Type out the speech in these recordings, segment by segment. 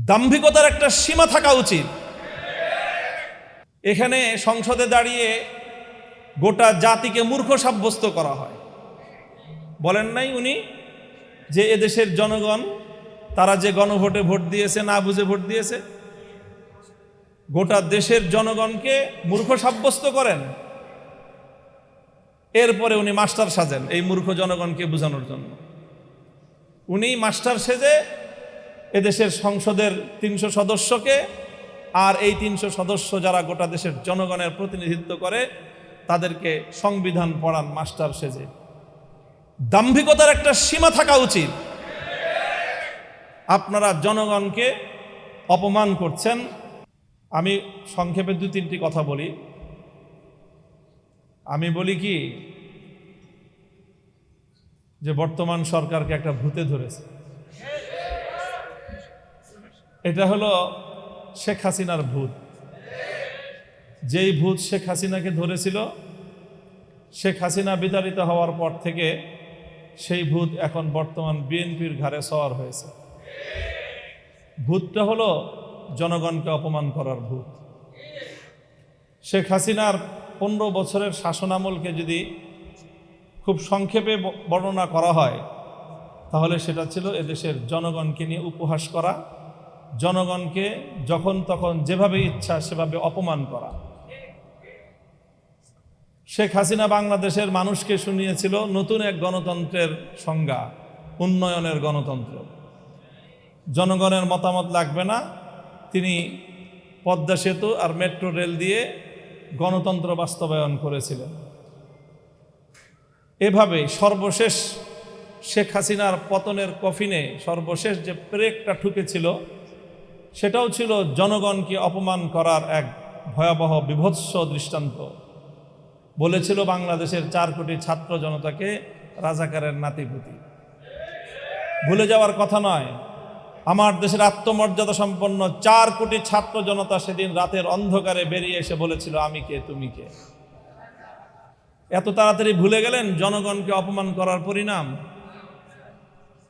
দাম্ভিকতার একটা সীমা থাকা উচিত। এখানে সংসদে দাঁড়িয়ে গোটা জাতিকে মূর্খ সাব্যস্ত করা হয়। বলেন নাই উনি যে এদেশের জনগণ তারা যে গণভোটে ভোট দিয়েছে, না বুঝে ভোট দিয়েছে, গোটা দেশের জনগণকে মূর্খ সাব্যস্ত করেন। এরপরে উনি মাস্টার সাজেন এই মূর্খ জনগণকে বোঝানোর জন্য। উনি মাস্টার সেজে এদেশের সংসদের ৩০০ সদস্যকে আর এই ৩০০ সদস্য যারা গোটা দেশের জনগণের প্রতিনিধিত্ব করে তাদেরকে সংবিধান পড়ান মাস্টার সেজে। দাম্ভিকতার একটা সীমা থাকা উচিত। আপনারা জনগণকে অপমান করছেন। আমি সংক্ষেপে ২-৩টি কথা বলি। আমি বলি কি যে বর্তমান সরকারকে একটা ভূতে ধরেছে। এটা হলো শেখ হাসিনার ভূত। যেই ভূত শেখ হাসিনাকে ধরেছিল, শেখ হাসিনা বিতাড়িত হওয়ার পর থেকে সেই ভূত এখন বর্তমান বিএনপির ঘাড়ে সওয়ার হয়েছে। ভূতটা হলো জনগণকে অপমান করার ভূত। শেখ হাসিনার 15 বছরের শাসনামলকে যদি খুব সংক্ষেপে বর্ণনা করা হয় তাহলে সেটা ছিল এদেশের জনগণকে নিয়ে উপহাস করা, জনগণকে যখন তখন যেভাবে ইচ্ছা সেভাবে অপমান করা। শেখ হাসিনা বাংলাদেশের মানুষকে শুনিয়েছিল নতুন এক গণতন্ত্রের সংজ্ঞা, উন্নয়নের গণতন্ত্র। জনগণের মতামত লাগবে না, তিনি পদ্মা সেতু আর মেট্রো রেল দিয়ে গণতন্ত্র বাস্তবায়ন করেছিলেন। এভাবে সর্বশেষ শেখ হাসিনার পতনের কফিনে সর্বশেষ যে ব্রেকটা ঠুকেছিল সেটাও ছিল জনগণকে অপমান করার এক ভয়াবহ বিভৎস দৃষ্টান্ত। বলেছিল বাংলাদেশের 4 কোটি ছাত্র জনতাকে রাজাকারের নাতিপুতি। ভুলে যাওয়ার কথা নয়, আমার দেশের আত্মমর্যাদা সম্পন্ন 4 কোটি ছাত্র জনতা সেদিন রাতের অন্ধকারে বেরিয়ে এসে বলেছিল আমি কে তুমি কে। এত তাড়াতাড়ি ভুলে গেলেন জনগণকে অপমান করার পরিণাম।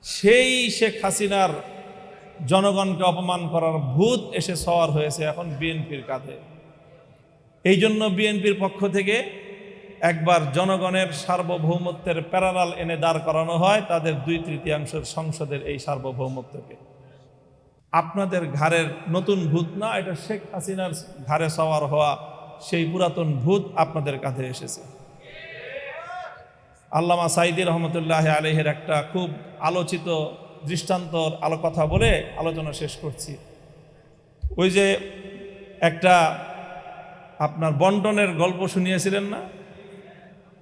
সেই শেখ হাসিনার জনগণকে অপমান করার ভূত এসে সওয়ার হয়েছে এখন বিএনপির কাঁধে। এই জন্য বিএনপির পক্ষ থেকে একবার জনগণের সার্বভৌমত্বের প্যারালাল এনে দাঁড় করানো হয় তাদের 2/3 সংসদের এই সার্বভৌমত্বকে। আপনাদের ঘাড়ের নতুন ভূত না, এটা শেখ হাসিনার ঘাড়ে সওয়ার হওয়া সেই পুরাতন ভূত আপনাদের কাঁধে এসেছে। আল্লামা সাঈদী রহমতুল্লাহ আলাইহির একটা খুব আলোচিত দৃষ্টান্তর কথা বলে আলোচনা শেষ করছি। ওই যে একটা আপনার বন্টনের গল্প শুনিয়েছিলেন না,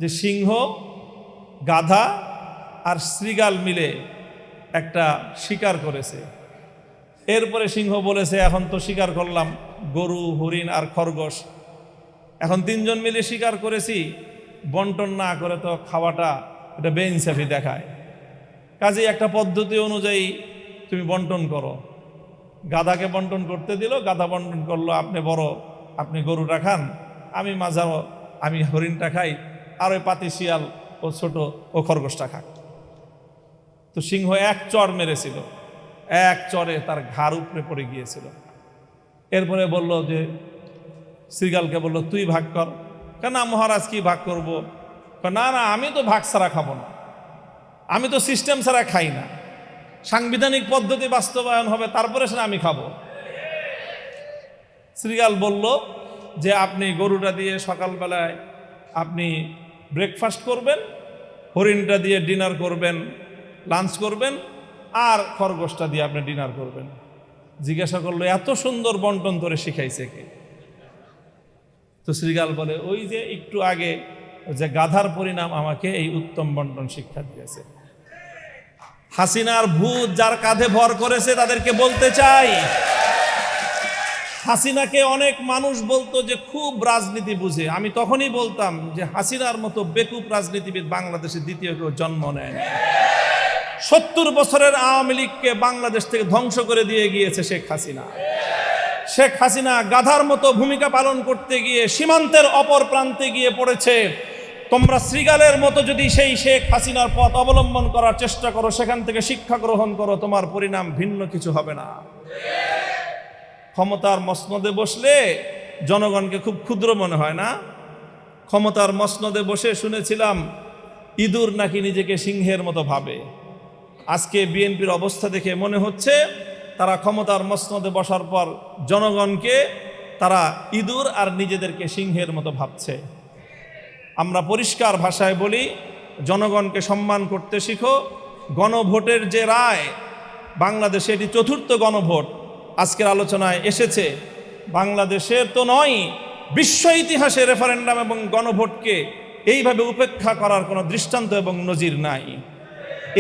যে সিংহ, গাধা আর শৃগাল মিলে একটা শিকার করেছে। এরপরে সিংহ বলেছে এখন তো শিকার করলাম গরু, হরিণ আর খরগোশ, এখন 3 জন মিলে শিকার করেছি, বন্টন না করে তো খাওয়াটা এটা বেইনসাফি দেখায়, কাজেই একটা পদ্ধতি অনুযায়ী তুমি বন্টন করো। গাধাকে বন্টন করতে দিল, গাধা বন্টন করলো আপনি বড়, আপনি গরুটা খান, আমি মাঝারো, আমি হরিণটা খাই, আর ওই পাতি শিয়াল ও ছোট ও খরগোশটা খাক। তো সিংহ এক চড় মেরেছিল, এক চড়ে তার ঘাড় উপরে পড়ে গিয়েছিল। এরপরে বলল যে শৃগালকে বলল তুই ভাগ কর। কেন মহারাজ কি ভাগ করব? না না, আমি তো ভাগ ছাড়া খাবো না, আমি তো সিস্টেম ছাড়া খাই না, সাংবিধানিক পদ্ধতি বাস্তবায়ন হবে তারপরে সেটা আমি খাবো। শৃগাল বলল যে আপনি গরুটা দিয়ে সকালবেলায় আপনি ব্রেকফাস্ট করবেন, হরিণটা দিয়ে ডিনার করবেন, লাঞ্চ করবেন, আর খরগোশটা দিয়ে আপনি ডিনার করবেন। জিজ্ঞাসা করলো এত সুন্দর বন্টন তোরে শিখাইছে কে? তো শৃগাল বলে ওই যে একটু আগে যে গাধার পরিণাম আমাকে এই উত্তম বন্টন শিক্ষা দিয়েছে। হাসিনার ভূত যার কাঁধে ভর করেছে তাদেরকে বলতে চাই, হাসিনাকে অনেক মানুষ বলতো যে খুব রাজনীতি বুঝে। আমি তখনই বলতাম যে হাসিনার মতো বেকুব রাজনীতিবিদ বাংলাদেশে দ্বিতীয় কেউ জন্ম নেয় না। 70 বছরের আওয়ামী লীগকে বাংলাদেশ থেকে ধ্বংস করে দিয়ে গিয়েছে শেখ হাসিনা। শেখ হাসিনা গাধার মতো ভূমিকা পালন করতে গিয়ে সীমান্তের অপর প্রান্তে গিয়ে পড়েছে। তোমরা শৃগালের মতো যদি সেই শেখ হাসিনার পথ অবলম্বন করার চেষ্টা করো, সেখান থেকে শিক্ষা গ্রহণ করো, তোমার পরিণাম ভিন্ন কিছু হবে না। ক্ষমতার মসনদে বসলে জনগণকে খুব ক্ষুদ্র মনে হয় না? ক্ষমতার মসনদে বসে শুনেছিলাম ইঁদুর নাকি নিজেকে সিংহের মতো ভাবে। আজকে বিএনপির অবস্থা দেখে মনে হচ্ছে তারা ক্ষমতার মসনদে বসার পর জনগণকে তারা ইঁদুর আর নিজেদেরকে সিংহের মতো ভাবছে। আমরা পরিষ্কার ভাষায় বলি, জনগণকে সম্মান করতে শিখো। গণভোটের যে রায়, বাংলাদেশে এটি চতুর্থ গণভোট আজকের আলোচনায় এসেছে। বাংলাদেশের তো নয়, বিশ্ব ইতিহাসে রেফারেন্ডাম এবং গণভোটকে এইভাবে উপেক্ষা করার কোনো দৃষ্টান্ত এবং নজির নাই।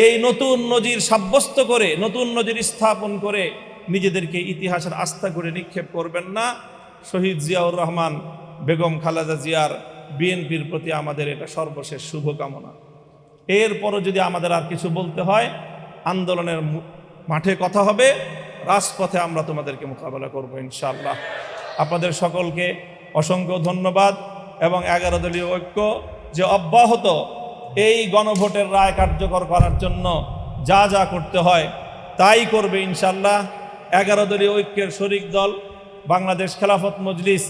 এই নতুন নজির সাব্যস্ত করে, নতুন নজির স্থাপন করে নিজেদেরকে ইতিহাসের আস্থা করে নিক্ষেপ করবেন না। শহীদ জিয়াউর রহমান, বেগম খালেদা জিয়ার, বিএনপির প্রতি আমাদের এটা সর্বশেষ শুভকামনা। এরপরও যদি আমাদের আর কিছু বলতে হয়, আন্দোলনের মাঠে কথা হবে, রাজপথে আমরা তোমাদেরকে মোকাবেলা করবো ইনশাআল্লাহ। আপনাদের সকলকে অসংখ্য ধন্যবাদ। এবং 11 দলীয় ঐক্য যে অব্যাহত এই গণভোটের রায় কার্যকর করার জন্য যা যা করতে হয় তাই করবে ইনশাআল্লাহ। 11 দলীয় ঐক্যের শরিক দল বাংলাদেশ খেলাফত মজলিস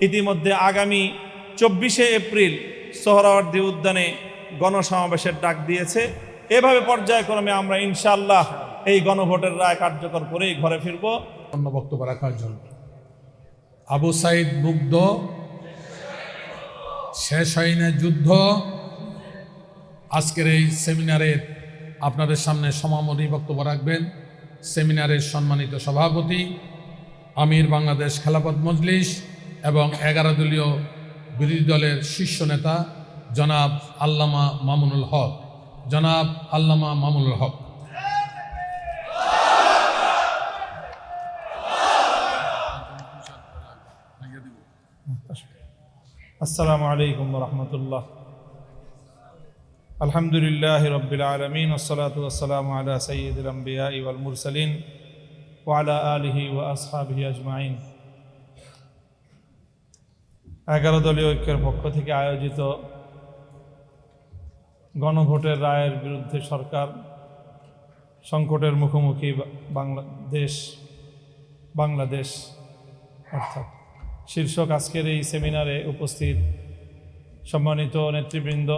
ইতিমধ্যে আগামী 24শে এপ্রিল সোহরাওয়ার্দী উদ্যানে গণসমাবেশের ডাক দিয়েছে। এভাবে পর্যায়ক্রমে আমরা ইনশাআল্লাহ এই গণভোটের রায় কার্যকর করেই ঘরে ফিরব। অন্য বক্তব্য রাখার জন্য আবু সাইদ মুগ্ধ, শেষ হয় না যুদ্ধ। আজকের এই সেমিনারের আপনাদের সামনে সমাপনী বক্তব্য রাখবেন সেমিনারের সম্মানিত সভাপতি, আমির বাংলাদেশ খেলাফত মজলিস এবং 11 দলীয় বিরোধী দলের শীর্ষ নেতা জনাব আল্লামা মামুনুল হক। জনাব আল্লামা মামুনুল হক। আসসালামু আলাইকুম ওয়া রাহমাতুল্লাহ। আলহামদুলিল্লাহি রাব্বিল আলামিন ওয়াসসালাতু ওয়াসসালামু আলা সাইয়্যিদিল আমবিয়াই ওয়াল মুরসালিন ওয়া আলা আলিহি ওয়া আসহাবিহি আজমাইন। 11 দলীয় ঐক্যের পক্ষ থেকে আয়োজিত গণভোটের রায়ের বিরুদ্ধে সরকার সংকটের মুখোমুখি বাংলাদেশ অর্থাৎ শীর্ষক আজকের এই সেমিনারে উপস্থিত সম্মানিত নেতৃবৃন্দ,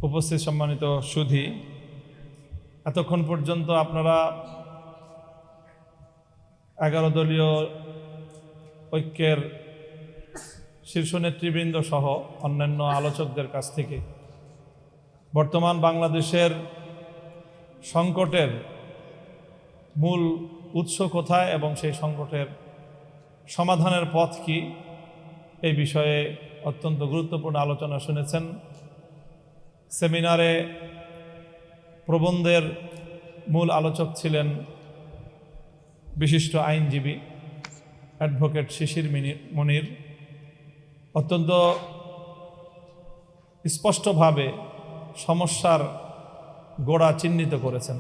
উপস্থিত সম্মানিত সুধী, এতক্ষণ পর্যন্ত আপনারা 11 দলীয় ঐক্যের শীর্ষ নেতৃবৃন্দ সহ অন্যান্য আলোচকদের কাছ থেকে বর্তমান বাংলাদেশের সংকটের মূল উৎস কোথায় এবং সেই সংকটের সমাধানের পথ কি, এই বিষয়ে অত্যন্ত গুরুত্বপূর্ণ আলোচনা শুনেছেন। সেমিনারে প্রবন্ধের মূল আলোচক ছিলেন বিশিষ্ট আইনজীবী অ্যাডভোকেট শিশির মনির। অত্যন্ত স্পষ্টভাবে সমস্যার গোড়া চিহ্নিত করেছেন।